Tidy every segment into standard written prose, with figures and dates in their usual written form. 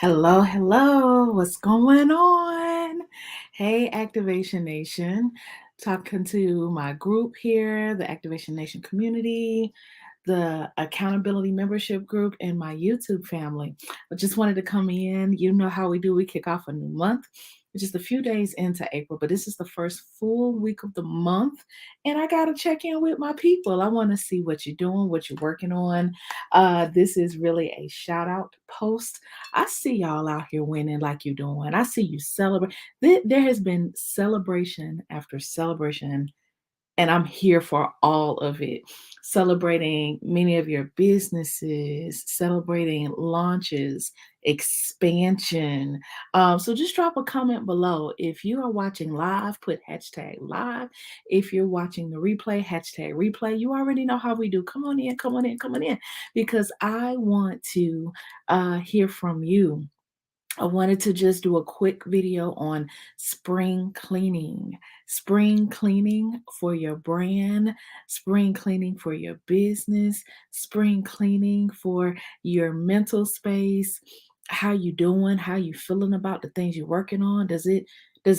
Hello, hello. What's going on? Hey, Activation Nation. Talking to my group here, the Activation Nation community, the accountability membership group, and my YouTube family. I just wanted to come in. You know how we do. We kick off a new month. We're just a few days into April, but this is the first full week of the month. And I got to check in with my people. I want to see what you're doing, what you're working on. This is really a shout out post. I see y'all out here winning like you're doing. I see you celebrate. There has been celebration after celebration, and I'm here for all of it. Celebrating many of your businesses, celebrating launches, expansion. So just drop a comment below. If you are watching live, put hashtag live. If you're watching the replay, hashtag replay. You already know how we do. Come on in, come on in, come on in, because I want to hear from you. I wanted to just do a quick video on spring cleaning. Spring cleaning for your brand, spring cleaning for your business, spring cleaning for your mental space. How you doing? How you feeling about the things you're working on? Does it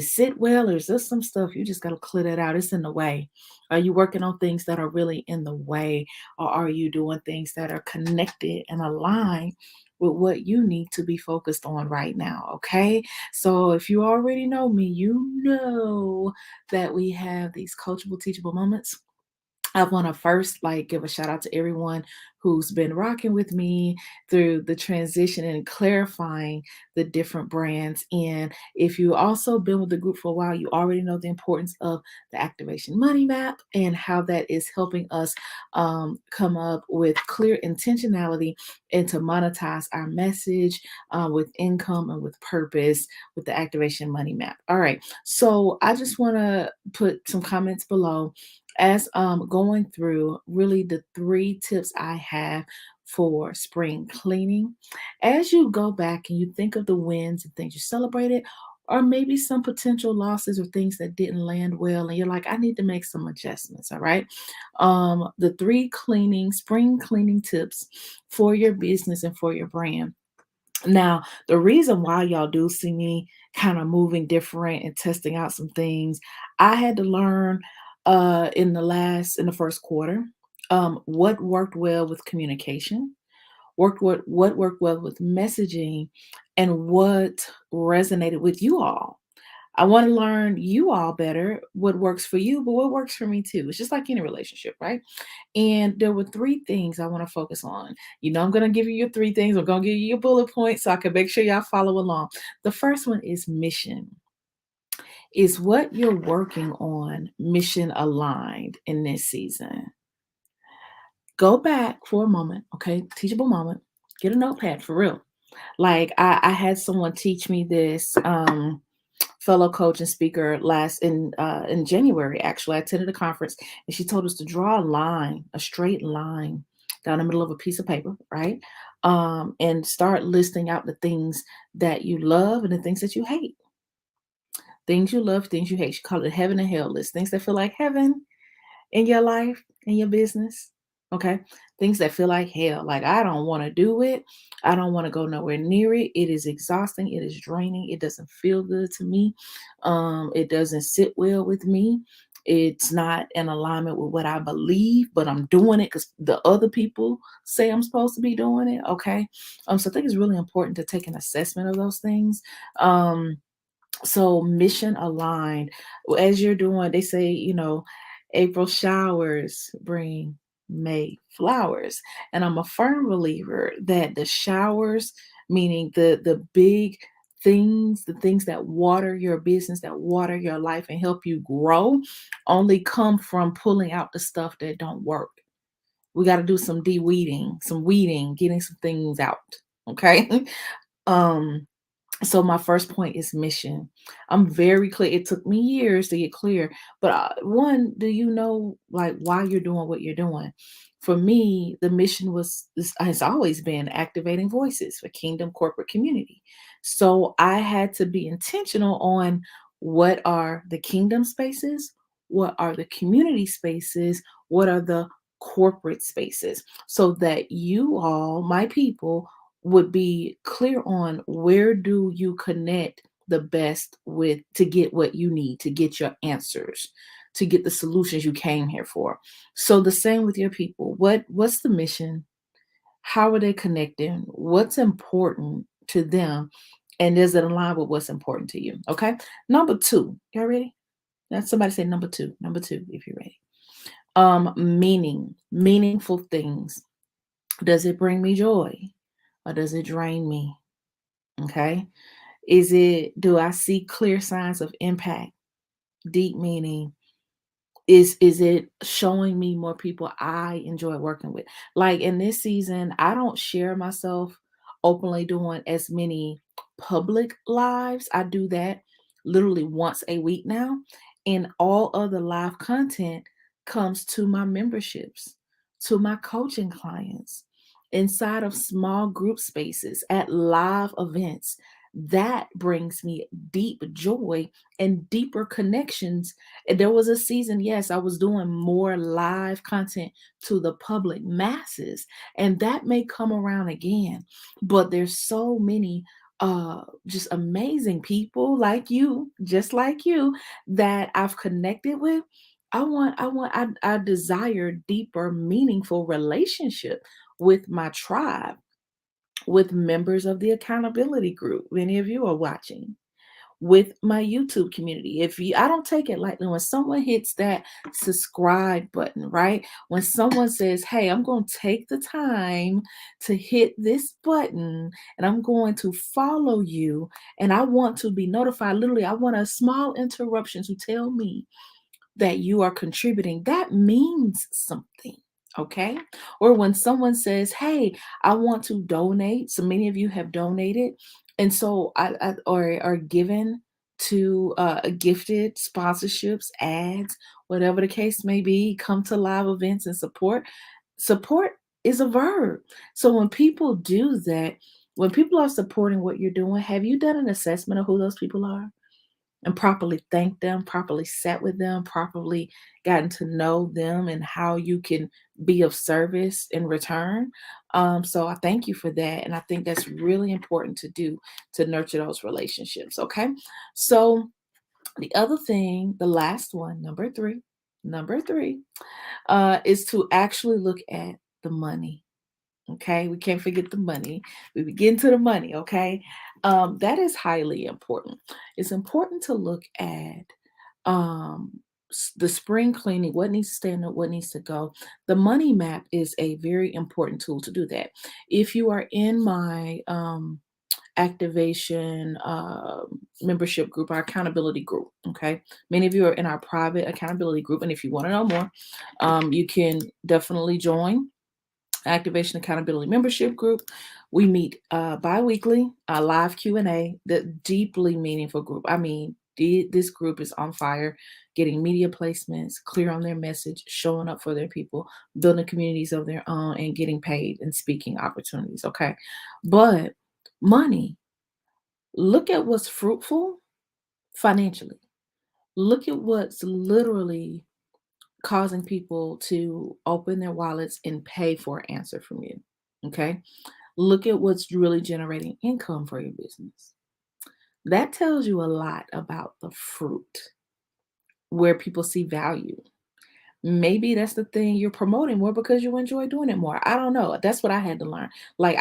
sit well, or is there some stuff you just got to clear that out? It's in the way. Are you working on things that are really in the way, or are you doing things that are connected and aligned with what you need to be focused on right now? Okay. So if you already know me, you know that we have these coachable, teachable moments. I want to first give a shout out to everyone who's been rocking with me through the transition and clarifying the different brands. And if you also been with the group for a while, you already know the importance of the activation money map and how that is helping us come up with clear intentionality and to monetize our message with income and with purpose with the activation money map. All right. So I just want to put some comments below as going through really the 3 tips I have for spring cleaning. As you go back and you think of the wins and things you celebrated, or maybe some potential losses or things that didn't land well, and you're like, I need to make some adjustments. All right. The 3 spring cleaning tips for your business and for your brand. Now, the reason why y'all do see me kind of moving different and testing out some things, I had to learn in the first quarter, what worked well with communication, what worked well with messaging, and what resonated with you all. I want to learn you all better, what works for you, but what works for me too. It's just like any relationship, right? And there were 3 things I want to focus on. You know, I'm going to give you your 3 things. I'm going to give you your bullet points so I can make sure y'all follow along. The first one is mission. Is what you're working on mission aligned in this season? Go back for a moment, okay? Teachable moment. Get a notepad for real. Like I had someone teach me this. Fellow coach and speaker last in January. Actually, I attended a conference, and she told us to draw a line, a straight line down the middle of a piece of paper, right? And start listing out the things that you love and the things that you hate. Things you love, things you hate. She called it heaven and hell list. Things that feel like heaven in your life, in your business. Okay. Things that feel like hell. Like, I don't want to do it. I don't want to go nowhere near it. It is exhausting. It is draining. It doesn't feel good to me. It doesn't sit well with me. It's not in alignment with what I believe, but I'm doing it because the other people say I'm supposed to be doing it. Okay. So I think it's really important to take an assessment of those things. So mission aligned. As you're doing, they say, April showers bring May flowers. And I'm a firm believer that the showers, meaning the big things, the things that water your business, that water your life and help you grow, only come from pulling out the stuff that don't work. We got to do some de-weeding, some weeding, getting some things out. Okay. um so my first point is mission. I'm very clear. It took me years to get clear, but one, do you know like why you're doing what you're doing? For me, the mission has always been activating voices for Kingdom Corporate Community. So I had to be intentional on what are the kingdom spaces, what are the community spaces, what are the corporate spaces, so that you all, my people, would be clear on where do you connect the best with to get what you need, to get your answers, to get the solutions you came here for. So the same with your people. What's the mission? How are they connecting? What's important to them? And does it align with what's important to you? Okay. Number two, y'all ready? Now somebody say number two. Number two, if you're ready. Meaningful things. Does it bring me joy or does it drain me? Okay. Do I see clear signs of impact, deep meaning? Is it showing me more people I enjoy working with? Like in this season, I don't share myself openly doing as many public lives. I do that literally once a week now. And all other live content comes to my memberships, to my coaching clients, inside of small group spaces, at live events. That brings me deep joy and deeper connections. And there was a season, yes, I was doing more live content to the public masses, and that may come around again. But there's so many just amazing people like you, just like you, that I've connected with. I desire deeper, meaningful relationship with my tribe, with members of the accountability group. Many of you are watching, with my YouTube community. If you, I don't take it lightly when someone hits that subscribe button, right? When someone says, "Hey, I'm going to take the time to hit this button and I'm going to follow you and I want to be notified." Literally, I want a small interruption to tell me that you are contributing, that means something. Okay. Or when someone says, "Hey, I want to donate." So many of you have donated. And so or are given to gifted sponsorships, ads, whatever the case may be, come to live events and support. Support is a verb. So when people do that, when people are supporting what you're doing, have you done an assessment of who those people are? And properly thank them, properly sat with them, properly gotten to know them and how you can be of service in return. So I thank you for that. And I think that's really important to do to nurture those relationships. Okay. So the other thing, the last one, number three, is to actually look at the money. Okay, we can't forget the money. We begin to the money. Okay, that is highly important. It's important to look at the spring cleaning, what needs to stay and what needs to go. The money map is a very important tool to do that. If you are in my activation membership group, our accountability group, okay, many of you are in our private accountability group, and if you want to know more, you can definitely join Activation Accountability Membership Group. We meet bi-weekly, live Q&A, the deeply meaningful group. I mean, this group is on fire, getting media placements, clear on their message, showing up for their people, building communities of their own, and getting paid and speaking opportunities, okay? But money, look at what's fruitful financially. Look at what's literally causing people to open their wallets and pay for an answer from you, okay? Look at what's really generating income for your business. That tells you a lot about the fruit, where people see value. Maybe that's the thing you're promoting more because you enjoy doing it more. I don't know. That's what I had to learn. Like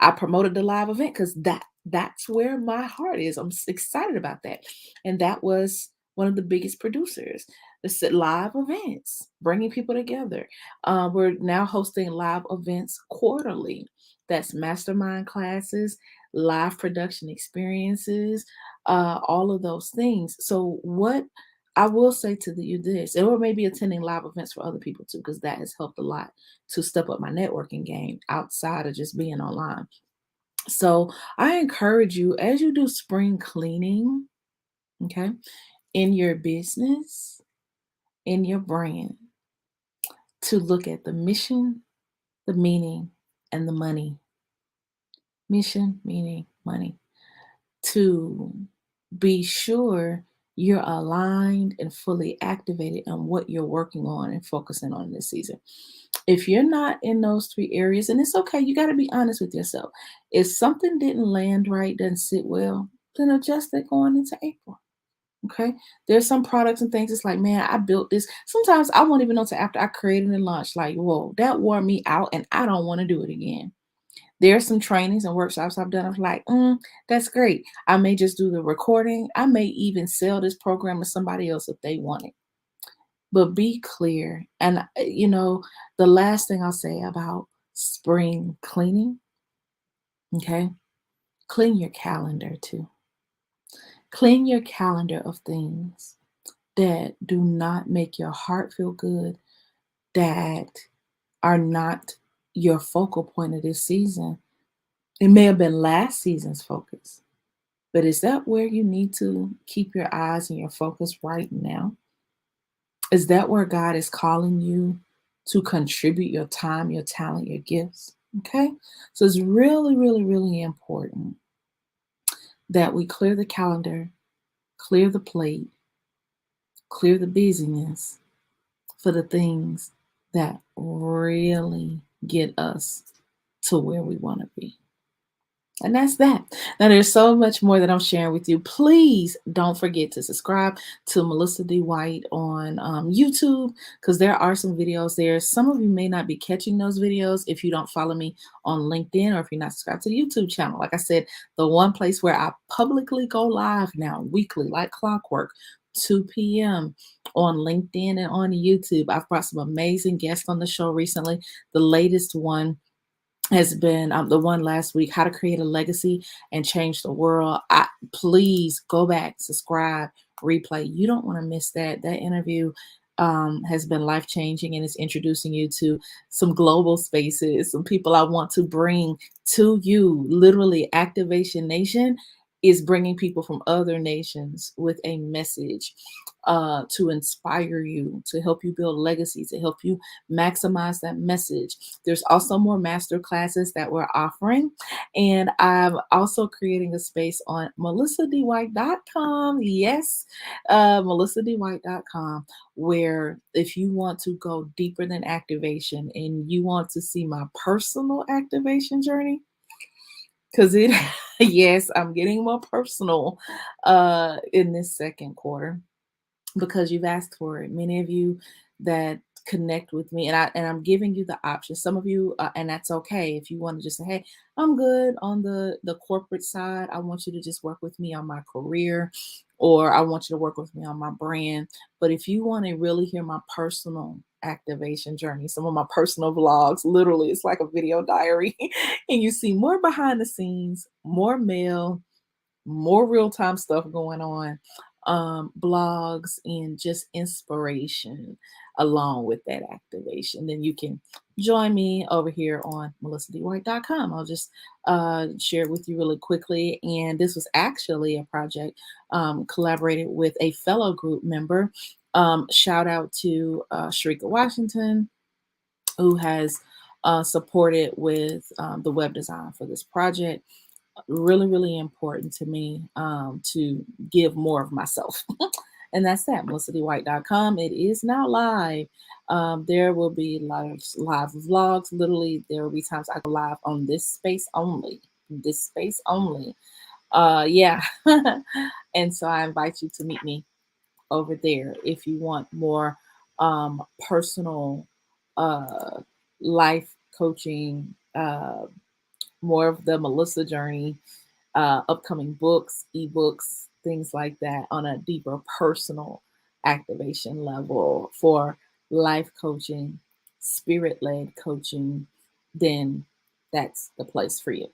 I promoted the live event because that's where my heart is. I'm excited about that. And that was one of the biggest producers. It's live events, bringing people together. We're now hosting live events quarterly. That's mastermind classes, live production experiences, all of those things. So what I will say to you this, or maybe attending live events for other people too, because that has helped a lot to step up my networking game outside of just being online. So I encourage you as you do spring cleaning, okay, in your business, in your brand, to look at the mission, the meaning, and the money. Mission, meaning, money. To be sure you're aligned and fully activated on what you're working on and focusing on this season. If you're not in those 3 areas, and it's okay, you gotta be honest with yourself. If something didn't land right, doesn't sit well, then adjust it going into April. Okay. There's some products and things. It's like, man, I built this. Sometimes I won't even know till after I created and launched. Like, whoa, that wore me out, and I don't want to do it again. There's some trainings and workshops I've done. I'm like, that's great. I may just do the recording. I may even sell this program to somebody else if they want it. But be clear. And the last thing I'll say about spring cleaning, okay, clean your calendar too. Clean your calendar of things that do not make your heart feel good, that are not your focal point of this season. It may have been last season's focus, but is that where you need to keep your eyes and your focus right now? Is that where God is calling you to contribute your time, your talent, your gifts? Okay. So it's really, really, really important that we clear the calendar, clear the plate, clear the busyness for the things that really get us to where we want to be. And that's that. Now, there's so much more that I'm sharing with you. Please don't forget to subscribe to Melissa D. White on YouTube, because there are some videos there. Some of you may not be catching those videos if you don't follow me on LinkedIn or if you're not subscribed to the YouTube channel. Like I said, the one place where I publicly go live now, weekly, like clockwork, 2 p.m. on LinkedIn and on YouTube. I've brought some amazing guests on the show recently. The latest one has been the one last week, how to create a legacy and change the world. Please go back, subscribe, replay. You don't want to miss that. That interview has been life changing, and it's introducing you to some global spaces, some people I want to bring to you. Literally, Activation Nation is bringing people from other nations with a message to inspire you, to help you build legacy, to help you maximize that message. There's also more master classes that we're offering. And I'm also creating a space on melissadwhite.com. Yes, melissadwhite.com, where if you want to go deeper than activation and you want to see my personal activation journey, because it, yes, I'm getting more personal in this second quarter because you've asked for it. Many of you that connect with me, and I'm giving you the option. Some of you, and that's okay if you want to just say, "Hey, I'm good on the corporate side. I want you to just work with me on my career, or I want you to work with me on my brand." But if you want to really hear my personal activation journey, some of my personal vlogs, literally, it's like a video diary, and you see more behind the scenes, more mail, more real time stuff going on, blogs, and just inspiration along with that activation. Then you can join me over here on melissadwhite.com. I'll just share it with you really quickly. And this was actually a project collaborated with a fellow group member. Shout out to Sharika Washington, who has supported with the web design for this project. Really, really important to me to give more of myself. And that's that, melissadwhite.com. It is now live. There will be live vlogs. Literally, there will be times I go live on this space only. This space only. Yeah. And so I invite you to meet me over there if you want more personal uh, life coaching, more of the Melissa journey, upcoming books, ebooks, things like that on a deeper personal activation level for life coaching, spirit led coaching, then that's the place for you.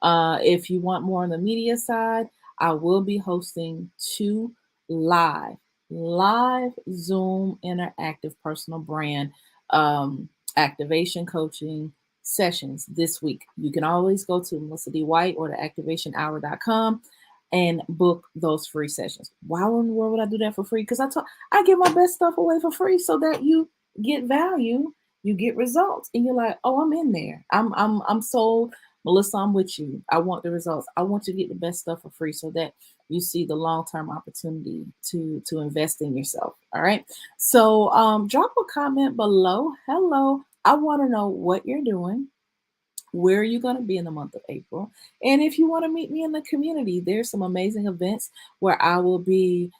If you want more on the media side, I will be hosting 2 live Zoom interactive personal brand activation coaching sessions this week. You can always go to Melissa D. White or the activationhour.com and book those free sessions. Why in the world would I do that for free? Because I give my best stuff away for free so that you get value, you get results, and you're like, oh, I'm in there. I'm sold. Melissa, I'm with you. I want the results. I want you to get the best stuff for free so that you see the long-term opportunity to invest in yourself. All right. So drop a comment below. Hello. I want to know what you're doing. Where are you going to be in the month of April? And if you want to meet me in the community, there's some amazing events where I will be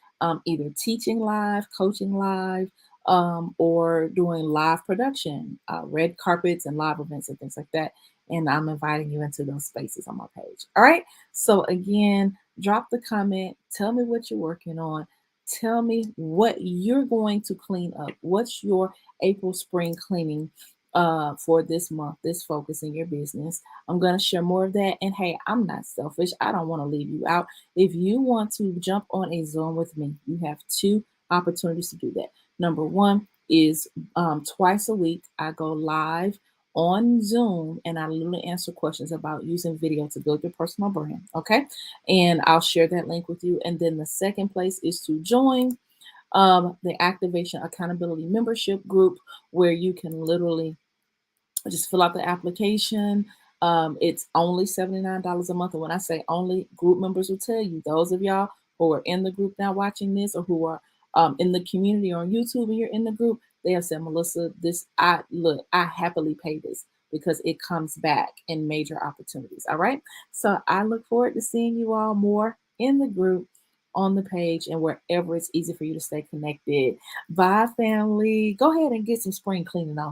either teaching live, coaching live, or doing live production, red carpets and live events and things like that. And I'm inviting you into those spaces on my page. All right. So, again, drop the comment. Tell me what you're working on. Tell me what you're going to clean up. What's your April spring cleaning for this month, this focus in your business. I'm going to share more of that. And hey, I'm not selfish. I don't want to leave you out. If you want to jump on a Zoom with me, you have two opportunities to do that. Number one is twice a week, I go live on Zoom and I literally answer questions about using video to build your personal brand. Okay. And I'll share that link with you. And then the second place is to join the Activation Accountability Membership Group, where you can literally just fill out the application. It's only $79 a month. And when I say only, group members will tell you, those of y'all who are in the group now watching this or who are in the community or on YouTube and you're in the group, they have said, Melissa, I happily pay this because it comes back in major opportunities. All right. So I look forward to seeing you all more in the group, on the page, and wherever it's easy for you to stay connected. Bye, family. Go ahead and get some spring cleaning on.